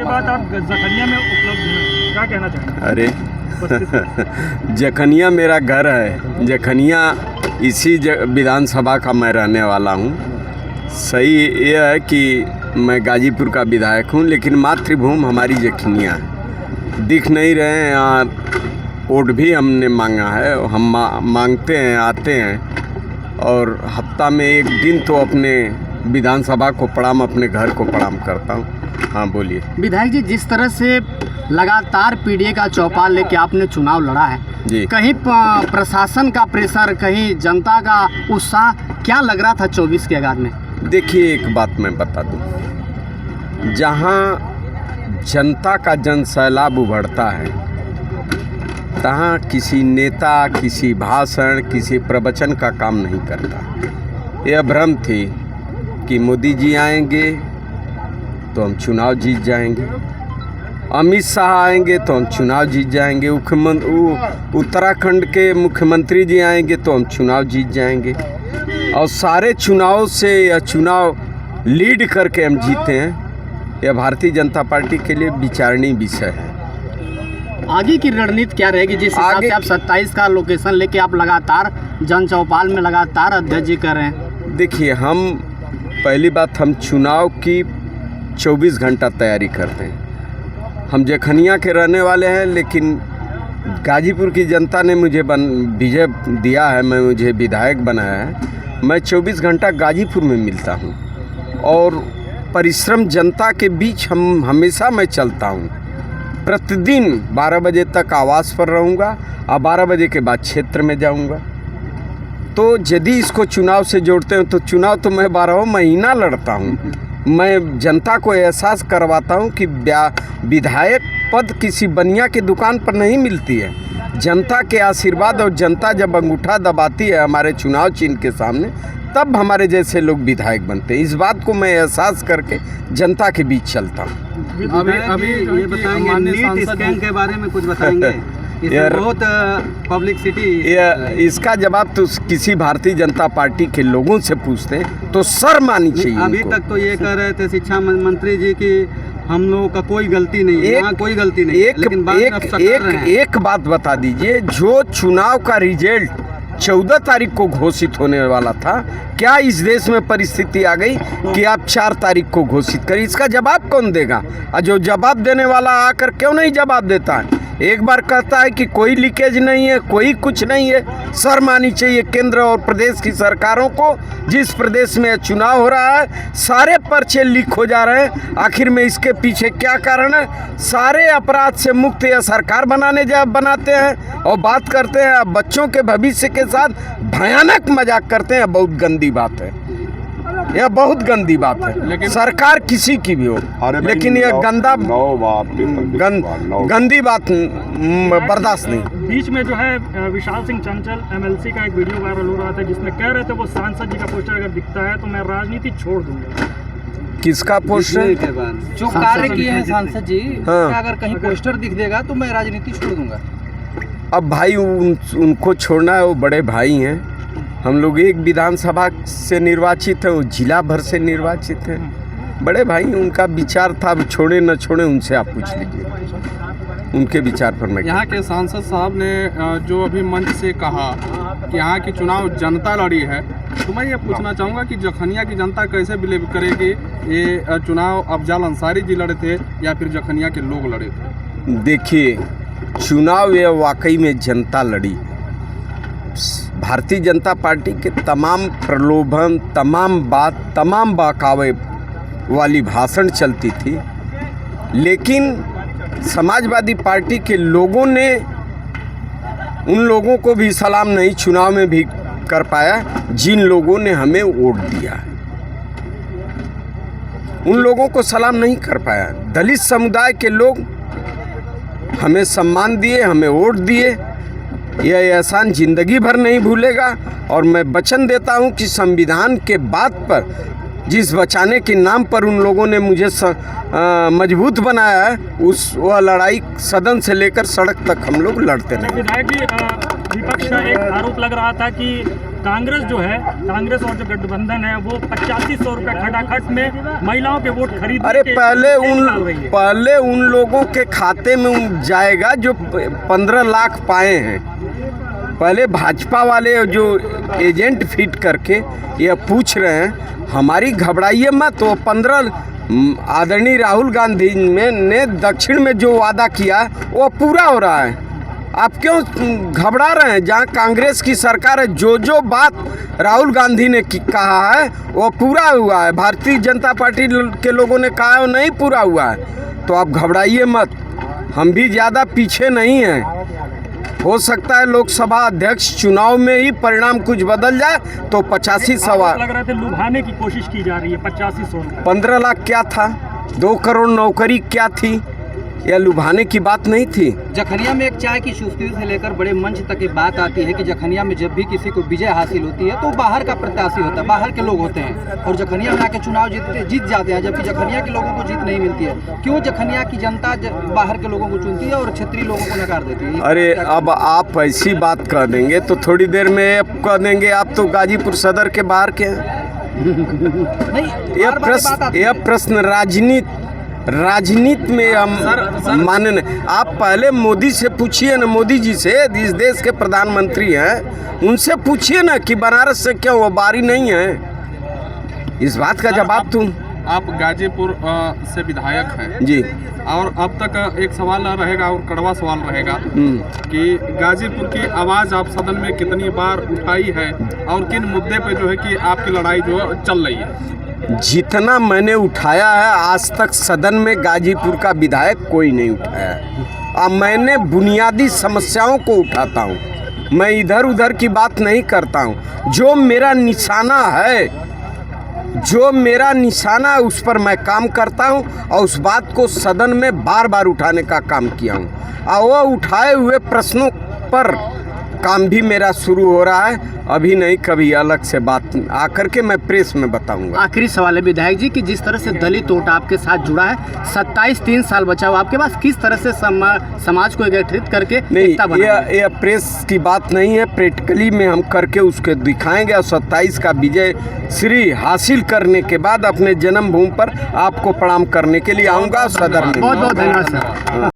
के बाद आप जखनिया में उपलब्ध हुए, क्या कहना चाहेंगे? अरे जखनिया मेरा घर है, जखनिया इसी विधानसभा का मैं रहने वाला हूँ। सही ये है कि मैं गाजीपुर का विधायक हूँ, लेकिन मातृभूमि हमारी जखनिया है। दिख नहीं रहे हैं यहाँ, वोट भी हमने मांगा है, हम मांगते हैं, आते हैं, और हफ्ता में एक दिन तो अपने विधानसभा को प्रणाम, अपने घर को प्रणाम करता हूँ। हाँ बोलिए। विधायक जी, जिस तरह से लगातार पीडीए का चौपाल लेके आपने चुनाव लड़ा है जी, कहीं प्रशासन का प्रेशर, कहीं जनता का उत्साह, क्या लग रहा था 24 के आगाज में? देखिए एक बात मैं बता दूँ, जहाँ जनता का जन सैलाब उभरता है, तहाँ किसी नेता, किसी भाषण, किसी प्रवचन का काम नहीं करता। यह भ्रम थी कि मोदी जी आएंगे तो हम चुनाव जीत जाएंगे, अमित शाह आएंगे तो हम चुनाव जीत जाएंगे, उत्तराखंड के मुख्यमंत्री जी आएंगे तो हम चुनाव जीत जाएंगे, और सारे चुनाव से यह चुनाव लीड करके हम जीते हैं। यह भारतीय जनता पार्टी के लिए विचारणीय विषय है। आगे की रणनीति क्या रहेगी? जिस हिसाब से आप 27 का लोकेशन लेके आप लगातार जन चौपाल में लगातार अध्यक्ष जी कर रहे हैं। देखिए, हम पहली बात, हम चुनाव की 24 घंटा तैयारी करते हैं। हम जखनिया के रहने वाले हैं, लेकिन गाजीपुर की जनता ने मुझे विजय दिया है, मुझे विधायक बनाया है। मैं 24 घंटा गाजीपुर में मिलता हूँ, और परिश्रम जनता के बीच हम हमेशा मैं चलता हूँ। प्रतिदिन 12 बजे तक आवास पर रहूँगा, और 12 बजे के बाद क्षेत्र में जाऊँगा। तो यदि इसको चुनाव से जोड़ते हैं तो चुनाव तो मैं 12 महीना लड़ता हूँ। मैं जनता को एहसास करवाता हूँ कि विधायक पद किसी बनिया की दुकान पर नहीं मिलती है। जनता के आशीर्वाद, और जनता जब अंगूठा दबाती है हमारे चुनाव चिन्ह के सामने, तब हमारे जैसे लोग विधायक बनते हैं। इस बात को मैं एहसास करके जनता के बीच चलता हूँ। अभी ये बताएंगे, नीट स्कैम के बारे में कुछ बताएंगे? बहुत पब्लिसिटी, इसका जवाब तो किसी भारतीय जनता पार्टी के लोगों से पूछते हैं तो शर्म आनी चाहिए। अभी तक तो ये कह रहे थे शिक्षा मंत्री जी की हम लोगों का कोई गलती नहीं है, यहाँ कोई गलती नहीं है, लेकिन एक बात बता दीजिए, जो चुनाव का रिजल्ट 14 तारीख को घोषित होने वाला था, क्या इस देश में परिस्थिति आ गई कि आप 4 तारीख को घोषित करें? इसका जवाब कौन देगा? और जो जवाब देने वाला आकर क्यों नहीं जवाब देता है? एक बार कहता है कि कोई लीकेज नहीं है, कोई कुछ नहीं है। शर्म आनी चाहिए केंद्र और प्रदेश की सरकारों को। जिस प्रदेश में चुनाव हो रहा है, सारे पर्चे लीक हो जा रहे हैं। आखिर में इसके पीछे क्या कारण है? सारे अपराध से मुक्त यह सरकार बनाते हैं और बात करते हैं बच्चों के भविष्य के साथ भयानक मजाक करते हैं। बहुत गंदी बात है, यह बहुत गंदी बात है। लेकिन सरकार किसी की भी हो, लेकिन यह गंदी बात बर्दाश्त नहीं। बीच में जो है विशाल सिंह चंचल एमएलसी का एक वीडियो वायरल हो रहा था, जिसमें कह रहे थे वो सांसद जी का पोस्टर अगर दिखता है तो मैं राजनीति छोड़ दूंगा। किसका पोस्टर? जो कार्य किए हैं सांसद जी, अगर कहीं पोस्टर दिख देगा तो मैं राजनीति छोड़ दूंगा। अब भाई उनको छोड़ना है, वो बड़े भाई हैं। हम लोग एक विधानसभा से निर्वाचित हैं, वो जिला भर से निर्वाचित हैं। बड़े भाई, उनका विचार था, अब छोड़े न छोड़े उनसे आप पूछ लीजिए, उनके विचार पर मैं। यहाँ के सांसद साहब ने जो अभी मंच से कहा कि यहाँ की चुनाव जनता लड़ी है, तो मैं ये पूछना चाहूँगा कि जखनिया की जनता कैसे बिलीव करेगी ये चुनाव अफजाल अंसारी जी लड़े थे या फिर जखनिया के लोग लड़े थे? देखिए, चुनाव ये वाकई में जनता लड़ी। भारतीय जनता पार्टी के तमाम प्रलोभन, तमाम बहकावे वाली भाषण चलती थी, लेकिन समाजवादी पार्टी के लोगों ने उन लोगों को भी सलाम नहीं चुनाव में भी कर पाया जिन लोगों ने हमें वोट दिया। उन लोगों को सलाम नहीं कर पाया। दलित समुदाय के लोग हमें सम्मान दिए, हमें वोट दिए। यह एहसान जिंदगी भर नहीं भूलेगा। और मैं वचन देता हूं कि संविधान के बात पर, जिस बचाने के नाम पर उन लोगों ने मुझे मजबूत बनाया है, वह लड़ाई सदन से लेकर सड़क तक हम लोग लड़ते रहे। विधायक जी, विपक्ष का एक आरोप लग रहा था कि कांग्रेस जो है, कांग्रेस और जो गठबंधन है वो 8500 रुपये खटाखट में महिलाओं के वोट खरीद। अरे पहले उन लोगों के खाते में जाएगा जो 15 लाख पाए हैं। पहले भाजपा वाले जो एजेंट फिट करके ये पूछ रहे हैं, हमारी घबराइए मत। तो 15 आदरणीय राहुल गांधी ने दक्षिण में जो वादा किया वो पूरा हो रहा है। आप क्यों घबरा रहे हैं? जहाँ कांग्रेस की सरकार है, जो बात राहुल गांधी ने कहा है वो पूरा हुआ है। भारतीय जनता पार्टी के लोगों ने कहा है वो नहीं पूरा हुआ है। तो आप घबराइए मत, हम भी ज़्यादा पीछे नहीं हैं। हो सकता है लोकसभा अध्यक्ष चुनाव में ही परिणाम कुछ बदल जाए तो 85 सवाल लग रहे थे लुभाने की कोशिश की जा रही है। 8500 रुपये 15 लाख क्या था? 2 करोड़ नौकरी क्या थी? यह लुभाने की बात नहीं थी। जखनिया में एक चाय की शुष्की से लेकर बड़े मंच तक ये बात आती है कि जखनिया में जब भी किसी को विजय हासिल होती है तो बाहर का प्रत्याशी होता है, बाहर के लोग होते हैं और जखनिया में आके चुनाव जीत जाते हैं, जबकि जखनिया के लोगों को जीत नहीं मिलती है। क्यों जखनिया की जनता बाहर के लोगों को चुनती है और क्षेत्रीय लोगों को नकार देती है? अरे अब आप ऐसी बात कर देंगे तो थोड़ी देर में कह देंगे आप तो गाजीपुर सदर के बाहर के हैं। नहीं, यह प्रश्न राजनीति में हम माने नहीं। आप पहले मोदी से पूछिए ना, मोदी जी से, इस देश के प्रधानमंत्री हैं, उनसे पूछिए ना कि बनारस से क्यों वो बारी नहीं है। इस बात का जवाब तुम। आप गाजीपुर से विधायक हैं जी, और अब तक एक सवाल रहेगा और कड़वा सवाल रहेगा कि गाजीपुर की आवाज़ आप सदन में कितनी बार उठाई है और किन मुद्दे पे जो है कि आपकी लड़ाई जो चल रही है? जितना मैंने उठाया है आज तक सदन में गाजीपुर का विधायक कोई नहीं उठाया है। अब मैंने बुनियादी समस्याओं को उठाता हूँ, मैं इधर उधर की बात नहीं करता हूँ। जो मेरा निशाना है उस पर मैं काम करता हूँ और उस बात को सदन में बार बार उठाने का काम किया हूँ और वो उठाए हुए प्रश्नों पर काम भी मेरा शुरू हो रहा है। अभी नहीं, कभी अलग से बात आकर के मैं प्रेस में बताऊंगा। आखिरी सवाल है विधायक जी कि जिस तरह से दलित वोट आपके साथ जुड़ा है, 27-3 साल बचा हुआ आपके पास, किस तरह से समाज को एकत्रित करके नहीं, यह प्रेस की बात नहीं है, प्रैक्टिकली में हम करके उसके दिखाएंगे और 27 का विजय श्री हासिल करने के बाद अपने जन्मभूमि पर आपको प्रणाम करने के लिए आऊँगा सदर में। बहुत बहुत धन्यवाद सर।